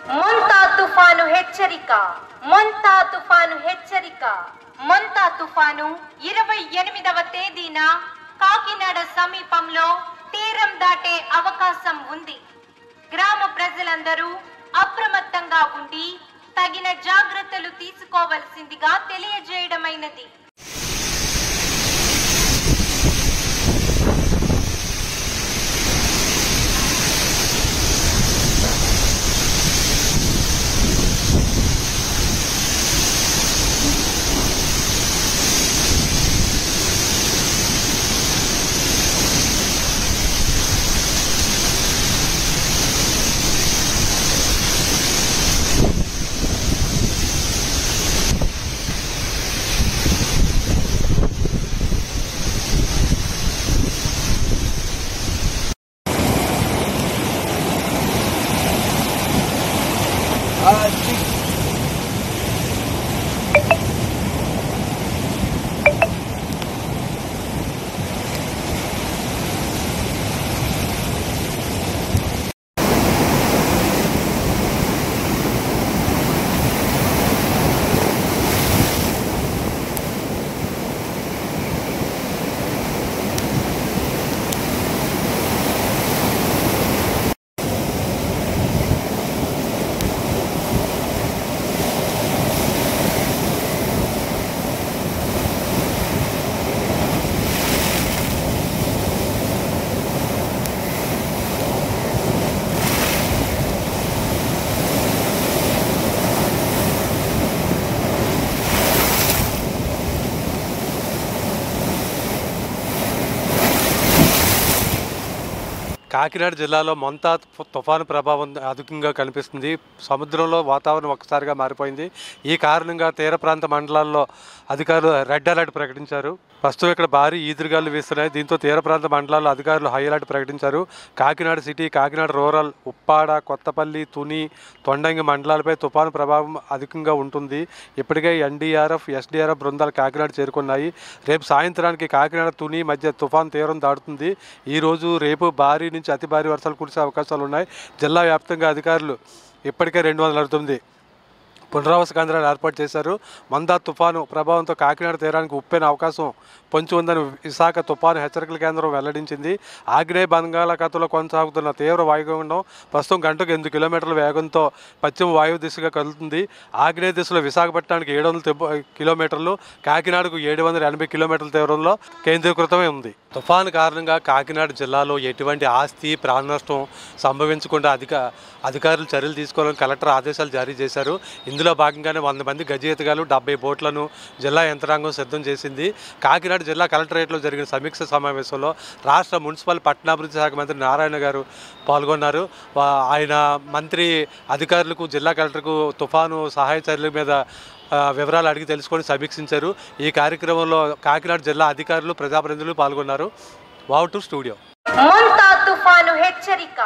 మొంతా తుఫాను హెచ్చరిక. మొంతా తుఫాను హెచ్చరిక. మొంతా తుఫాను 28వ తేదీన కాకినాడ సమీపంలో తీరం దాటే అవకాశం ఉంది. గ్రామ ప్రజలందరూ అప్రమత్తంగా ఉండి తగిన జాగ్రత్తలు తీసుకోవలసిందిగా తెలియజేయడమైనది. కాకినాడ జిల్లాలో మొంతా తుఫాను ప్రభావం అధికంగా కనిపిస్తుంది. సముద్రంలో వాతావరణం ఒక్కసారిగా మారిపోయింది. ఈ కారణంగా తీర ప్రాంత మండలాల్లో అధికారులు రెడ్ అలర్ట్ ప్రకటించారు. ప్రస్తుతం ఇక్కడ భారీ ఈదురుగాలు వీస్తున్నాయి. దీంతో తీర ప్రాంత మండలాల్లో అధికారులు హై అలర్ట్ ప్రకటించారు. కాకినాడ సిటీ, కాకినాడ రూరల్, ఉప్పాడ, కొత్తపల్లి, తుని, తొండంగి మండలాలపై తుఫాను ప్రభావం అధికంగా ఉంటుంది. ఇప్పటికే ఎన్డీఆర్ఎఫ్, ఎస్డీఆర్ఎఫ్ బృందాలు కాకినాడ చేరుకున్నాయి. రేపు సాయంత్రానికి కాకినాడ, తుని మధ్య తుఫాను తీవ్రం దాటుతుంది. ఈరోజు రేపు భారీ నుంచి అతి భారీ వర్షాలు కురిసే అవకాశాలు ఉన్నాయి. జిల్లా వ్యాప్తంగా అధికారులు ఇప్పటికే 269 పునరావాస కేంద్రాలు ఏర్పాటు చేశారు. మొంతా తుఫాను ప్రభావంతో కాకినాడ తీరానికి ఉప్పెన అవకాశం పొంచి ఉందని విశాఖ తుఫాను హెచ్చరికల కేంద్రం వెల్లడించింది. ఆగ్నేయ బంగాళాఖాతంలో కొనసాగుతున్న తీవ్ర వాయుగుండం ప్రస్తుతం గంటకు 8 కిలోమీటర్ల వేగంతో పశ్చిమ వాయువు దిశగా కదులుతుంది. ఆగ్నేయ దిశలో విశాఖపట్నానికి 700 కిలోమీటర్లు, కాకినాడకు 780 కిలోమీటర్ల తీవ్రంలో కేంద్రీకృతమై ఉంది. తుఫాను కారణంగా కాకినాడ జిల్లాలో ఎటువంటి ఆస్తి ప్రాణ నష్టం సంభవించకుండా అధికారులు చర్యలు తీసుకోవాలని కలెక్టర్ ఆదేశాలు జారీ చేశారు. ఇందులో భాగంగానే 100 మంది గజయితగాలు, 70 బోట్లను జిల్లా యంత్రాంగం సిద్ధం చేసింది. కాకినాడ జిల్లా కలెక్టరేట్లో జరిగిన సమీక్ష సమావేశంలో రాష్ట్ర మున్సిపల్ పట్టణాభివృద్ధి శాఖ మంత్రి నారాయణ గారు పాల్గొన్నారు. ఆయన మంత్రి అధికారులకు, జిల్లా కలెక్టర్కు తుఫాను సహాయ చర్యల మీద వివరాలు అడిగి తెలుసుకొని సమీక్షించారు. ఈ కార్యక్రమంలో కాకినాడ జిల్లా అధికారులు, ప్రజాప్రతినిధులు పాల్గొన్నారు. Wow to studio. మొంతా తుఫాను హెచ్చరిక.